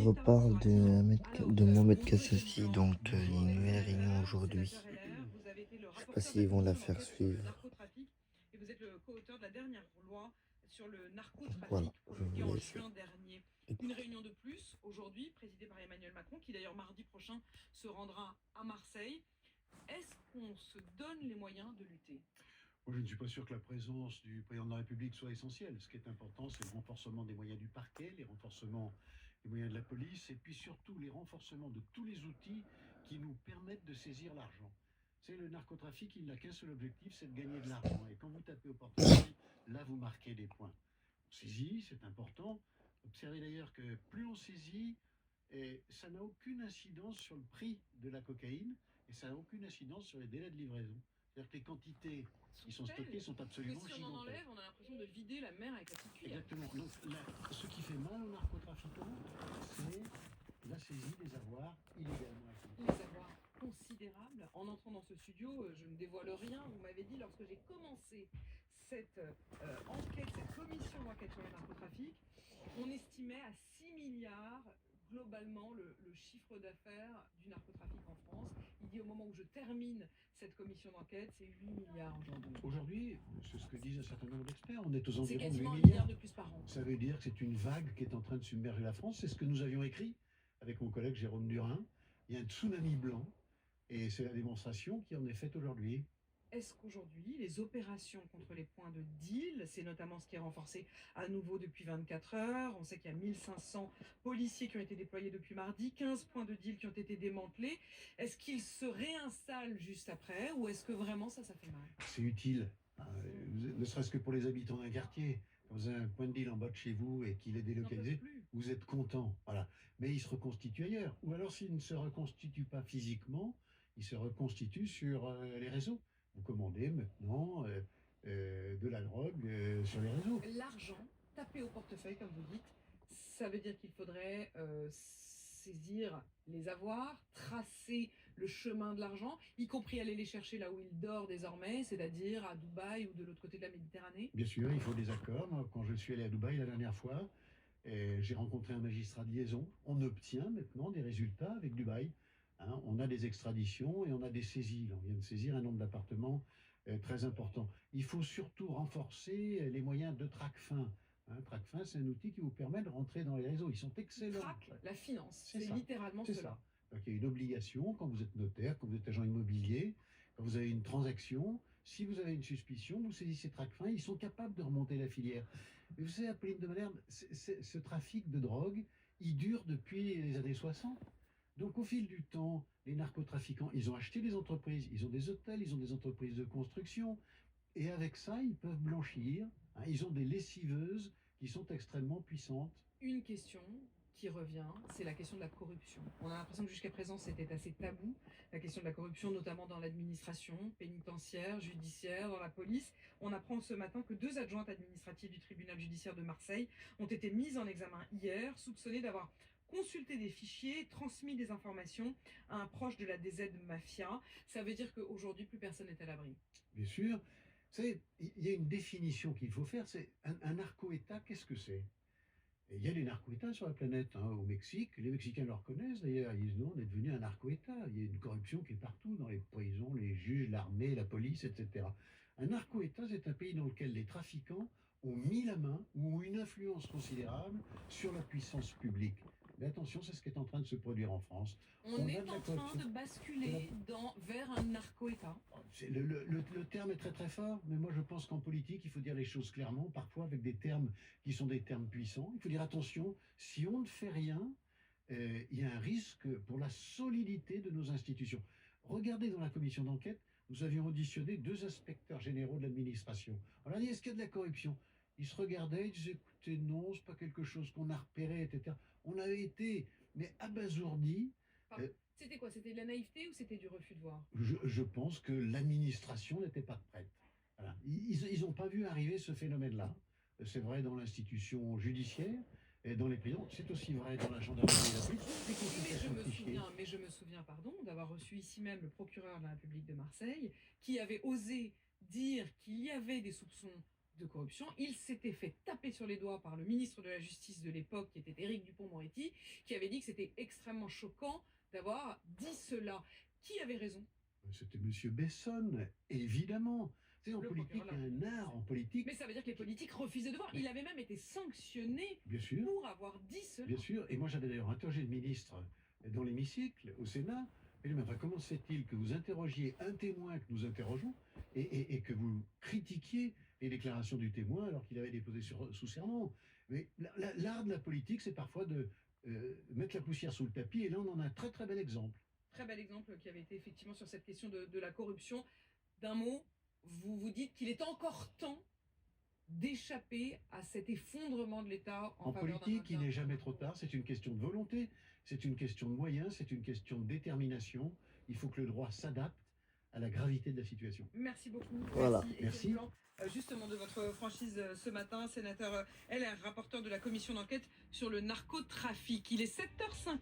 Je reparle de Mohamed Kassassi, donc il y a une nouvelle réunion aujourd'hui. Je sais pas s'ils vont la faire suivre. Et vous êtes le co-auteur de la dernière loi sur le Voilà, narcotrafic je promulguée vous en laisse juin dernier. Une écouter. réunion de plus aujourd'hui, présidée par Emmanuel Macron, qui d'ailleurs mardi prochain se rendra à Marseille. Est-ce qu'on se donne les moyens de lutter? Moi, je ne suis pas sûr que la présence du président de la République soit essentielle. Ce qui est important, c'est le renforcement des moyens du parquet, les renforcements des moyens de la police, et puis surtout les renforcements de tous les outils qui nous permettent de saisir l'argent. C'est le narcotrafic, il n'a qu'un seul objectif, c'est de gagner de l'argent. Et quand vous tapez au portefeuille, là, vous marquez des points. On saisit, c'est important. Observez d'ailleurs que plus on saisit, et ça n'a aucune incidence sur le prix de la cocaïne, et ça n'a aucune incidence sur les délais de livraison. C'est-à-dire que les quantités qui sont stockées sont absolument si on en gigantesques. enlève, on a l'impression de vider la mer avec la petite cuillère. Exactement. Donc, ce qui fait mal aux narcotrafiquants, c'est la saisie des avoirs illégalement acquis. Les avoirs considérables. En entrant dans ce studio, je ne dévoile rien. Vous m'avez dit, lorsque j'ai commencé cette enquête, cette commission d'enquête sur le narcotrafic, on estimait à 6 milliards globalement le chiffre d'affaires du narcotrafic en France. Il dit au moment où je termine cette commission d'enquête, c'est 8 milliards aujourd'hui. Aujourd'hui, c'est ce que disent un certain nombre d'experts, on est aux C'est environs de 8 quasiment un milliards. milliard de plus par an. Ça veut dire que c'est une vague qui est en train de submerger la France. C'est ce que nous avions écrit avec mon collègue Jérôme Durin. Il y a un tsunami blanc et c'est la démonstration qui en est faite aujourd'hui. Est-ce qu'aujourd'hui, les opérations contre les points de deal, c'est notamment ce qui est renforcé à nouveau depuis 24 heures, on sait qu'il y a 1500 policiers qui ont été déployés depuis mardi, 15 points de deal qui ont été démantelés, est-ce qu'ils se réinstallent juste après ou est-ce que vraiment ça fait mal? C'est utile, ne serait-ce que pour les habitants d'un quartier. Quand vous avez un point de deal en bas de chez vous et qu'il est délocalisé, vous êtes content. Voilà. Mais il se reconstitue ailleurs. Ou alors s'il ne se reconstitue pas physiquement, il se reconstitue sur les réseaux. Vous commandez maintenant de la drogue sur les réseaux. L'argent tapé au portefeuille, comme vous dites, ça veut dire qu'il faudrait saisir les avoirs, tracer le chemin de l'argent, y compris aller les chercher là où il dort désormais, c'est-à-dire à Dubaï ou de l'autre côté de la Méditerranée. Bien sûr, il faut des accords. Moi, quand je suis allé à Dubaï la dernière fois, j'ai rencontré un magistrat de liaison. On obtient maintenant des résultats avec Dubaï. Hein, on a des extraditions et on a des saisies. Là, on vient de saisir un nombre d'appartements très important. Il faut surtout renforcer les moyens de Tracfin. Hein, Tracfin, c'est un outil qui vous permet de rentrer dans les réseaux. Ils sont excellents. Trac, la finance, c'est ça. littéralement C'est cela. ça. Donc, il y a une obligation quand vous êtes notaire, quand vous êtes agent immobilier, quand vous avez une transaction. Si vous avez une suspicion, vous saisissez Tracfin, ils sont capables de remonter la filière. Mais vous savez, Apolline de Malherbe, ce trafic de drogue, il dure depuis les années 60. Donc au fil du temps, les narcotrafiquants, ils ont acheté des entreprises, ils ont des hôtels, ils ont des entreprises de construction, et avec ça, ils peuvent blanchir. Hein, ils ont des lessiveuses qui sont extrêmement puissantes. Une question qui revient, c'est la question de la corruption. On a l'impression que jusqu'à présent, c'était assez tabou, la question de la corruption, notamment dans l'administration pénitentiaire, judiciaire, dans la police. On apprend ce matin que 2 adjointes administratives du tribunal judiciaire de Marseille ont été mises en examen hier, soupçonnées d'avoir consulté des fichiers, transmis des informations à un proche de la DZ Mafia. Ça veut dire qu'aujourd'hui, plus personne n'est à l'abri. Bien sûr. Vous savez, il y a une définition qu'il faut faire, c'est un narco-État, qu'est-ce que c'est? Et il y a des narco-États sur la planète, hein, au Mexique, les Mexicains le reconnaissent d'ailleurs, ils disent non, on est devenu un narco-État, il y a une corruption qui est partout, dans les prisons, les juges, l'armée, la police, etc. Un narco-État, c'est un pays dans lequel les trafiquants ont mis la main ou ont une influence considérable sur la puissance publique. Mais attention, c'est ce qui est en train de se produire en France. On est en train de basculer vers un narco-État. Le terme est très très fort, mais moi je pense qu'en politique, il faut dire les choses clairement, parfois avec des termes qui sont des termes puissants. Il faut dire attention, si on ne fait rien, il y a un risque pour la solidité de nos institutions. Regardez dans la commission d'enquête, nous avions auditionné 2 inspecteurs généraux de l'administration. On leur a dit, est-ce qu'il y a de la corruption? Ils se regardaient, ils disaient, écoutez, non, c'est pas quelque chose qu'on a repéré, etc. On avait été, mais abasourdis. C'était quoi? C'était de la naïveté ou c'était du refus de voir? Je pense que l'administration n'était pas prête. Voilà. Ils n'ont pas vu arriver ce phénomène-là. C'est vrai dans l'institution judiciaire et dans les prisons. C'est aussi vrai dans la gendarmerie et la police. Mais je me souviens, pardon, d'avoir reçu ici même le procureur de la République de Marseille qui avait osé dire qu'il y avait des soupçons de corruption. Il s'était fait taper sur les doigts par le ministre de la Justice de l'époque, qui était Éric Dupond-Moretti, qui avait dit que c'était extrêmement choquant d'avoir dit cela. Qui avait raison? C'était M. Besson, évidemment. Tu sais, en Le politique, il y a procureur un art en politique. Mais ça veut dire que les politiques refusaient de voir. Il avait même été sanctionné Bien sûr, pour avoir dit cela. bien sûr. Et moi, j'avais d'ailleurs interrogé le ministre dans l'hémicycle, au Sénat. Et lui m'a dit, mais enfin, comment se fait-il que vous interrogiez un témoin que nous interrogeons et que vous critiquiez les déclarations du témoin alors qu'il avait déposé sous serment? Mais l'art de la politique, c'est parfois de mettre la poussière sous le tapis. Et là, on en a un très très bel exemple. Très bel exemple qui avait été effectivement sur cette question de la corruption. D'un mot, vous vous dites qu'il est encore temps d'échapper à cet effondrement de l'État En politique, il n'est jamais trop tard. C'est une question de volonté, c'est une question de moyens, c'est une question de détermination. Il faut que le droit s'adapte à la gravité de la situation. Merci beaucoup. Voilà. Merci. Étienne Blanc, justement de votre franchise ce matin, sénateur LR, rapporteur de la commission d'enquête sur le narcotrafic. Il est 7h50.